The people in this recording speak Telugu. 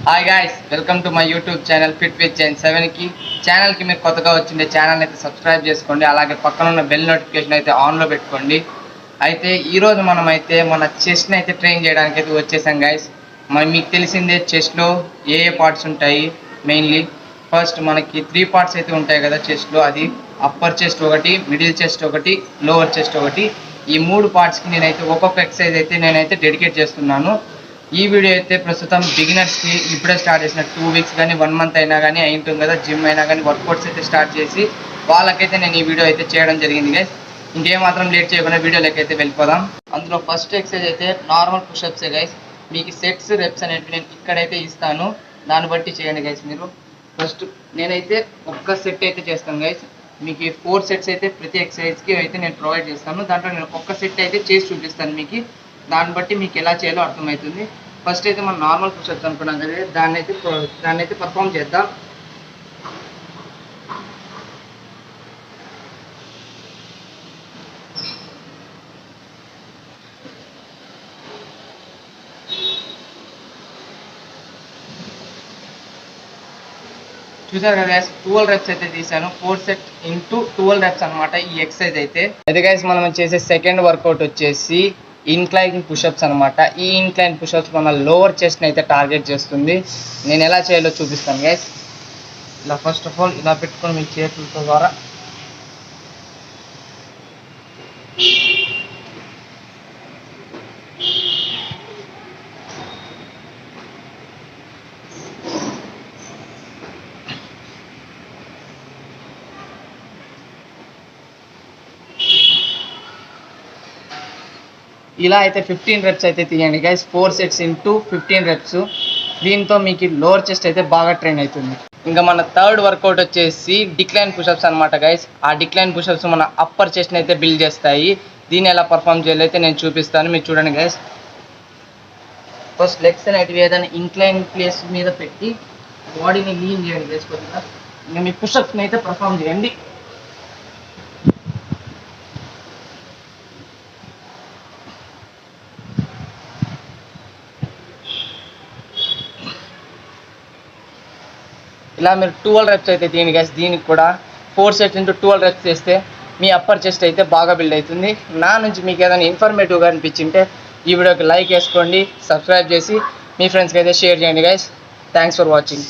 Hi guys, welcome to my YouTube channel fit with Jain 7కి. ఛానల్కి మీరు కొత్తగా వచ్చిండే ఛానల్ అయితే సబ్స్క్రైబ్ చేసుకోండి. అలాగే పక్కన ఉన్న బెల్ నోటిఫికేషన్ అయితే ఆన్లో పెట్టుకోండి. అయితే ఈరోజు మనం అయితే మన చెస్ట్ని అయితే ట్రైన్ చేయడానికి అయితే వచ్చేసాం గాయస్. మరి మీకు తెలిసిందే చెస్ట్లో ఏ పార్ట్స్ ఉంటాయి. మెయిన్లీ ఫస్ట్ మనకి 3 పార్ట్స్ అయితే ఉంటాయి కదా చెస్ట్లో. అది అప్పర్ చెస్ట్ ఒకటి, మిడిల్ చెస్ట్ ఒకటి, లోవర్ చెస్ట్ ఒకటి. ఈ 3 పార్ట్స్కి నేనైతే ఒక్కొక్క ఎక్సర్సైజ్ అయితే నేనైతే డెడికేట్ చేస్తున్నాను. ఈ వీడియో అయితే ప్రస్తుతం బిగినర్స్కి ఇప్పుడే స్టార్ట్ చేసిన 2 వీక్స్ కానీ 1 మంత్ అయినా కానీ అయింటుంది కదా, జిమ్ అయినా కానీ వర్కౌట్స్ అయితే స్టార్ట్ చేసి వాళ్ళకైతే నేను ఈ వీడియో అయితే చేయడం జరిగింది గైస్. ఇంకేమాత్రం లేట్ చేయకుండా వీడియోలోకి అయితే వెళ్ళిపోదాం. అందులో ఫస్ట్ ఎక్సర్సైజ్ అయితే నార్మల్ పుషప్సే గైస్. మీకు సెట్స్ రెప్స్ అనేవి నేను ఇక్కడైతే ఇస్తాను, దాన్ని బట్టి చేయండి గైస్. మీరు ఫస్ట్ నేనైతే ఒక్క సెట్ అయితే చేస్తాను గైస్. మీకు 4 సెట్స్ అయితే ప్రతి ఎక్సర్సైజ్కి అయితే నేను ప్రొవైడ్ చేస్తాను. దాంట్లో నేను ఒక్క సెట్ అయితే చేసి చూపిస్తాను మీకు. దాన్ని బట్టి మీకు ఎలా చేయాలో అర్థమవుతుంది. ఫస్ట్ అయితే మనం నార్మల్ పుషప్స్ అనుకున్నాం కదా, దాన్ని అయితే పర్ఫామ్ చేద్దాం. చూసారు కదా గైస్, 12 రెప్స్ అయితే తీసాను. 4 సెట్ ఇంటూ 12 రెప్స్ అనమాట ఈ ఎక్సర్సైజ్ అయితే. గైస్ మనం చేసే సెకండ్ వర్కౌట్ వచ్చేసి ఇన్క్లైన్ పుషప్స్ అనమాట. ఈ ఇన్క్లైన్ పుషప్స్ మన లోవర్ చెస్ట్ని అయితే టార్గెట్ చేస్తుంది. నేను ఎలా చేయాలో చూపిస్తాను గైస్. ఇలా ఫస్ట్ ఆఫ్ ఆల్ ఇలా పెట్టుకొని మీ చేతులతో ద్వారా ఇలా అయితే 15 రెప్స్ అయితే తీయండి గైస్. 4 sets into 15 reps. దీంతో మీకు లోవర్ చెస్ట్ అయితే బాగా ట్రైన్ అవుతుంది. ఇంకా మన థర్డ్ వర్కౌట్ వచ్చేసి డిక్లైన్ పుషప్స్ అనమాట గైస్. ఆ డిక్లైన్ పుషప్స్ మన అప్పర్ చెస్ట్ని అయితే బిల్డ్ చేస్తాయి. దీన్ని ఎలా పర్ఫామ్ చేయాలో అయితే నేను చూపిస్తాను, మీరు చూడండి గైస్. ఫస్ట్ లెగ్స్ అనేటివి ఏదైనా ఇంక్లైన్ ప్లేస్ మీద పెట్టి బాడీని లీన్ చేయండి గైస్ కొద్దిగా. ఇంకా మీ పుషప్స్ని అయితే పర్ఫామ్ చేయండి. ఇలా మీరు 12 రెప్స్ అయితే తీయండి గైస్. దీనికి కూడా 4 సెట్స్ ఇంటూ 12 రెప్స్ చేస్తే మీ అప్పర్ చెస్ట్ అయితే బాగా బిల్డ్ అవుతుంది. నా నుంచి మీకు ఏదైనా ఇన్ఫర్మేటివ్గా అనిపించింటే ఈ వీడియోకి లైక్ వేసుకోండి, సబ్స్క్రైబ్ చేసి మీ ఫ్రెండ్స్కి అయితే షేర్ చేయండి గైస్. Thanks for watching.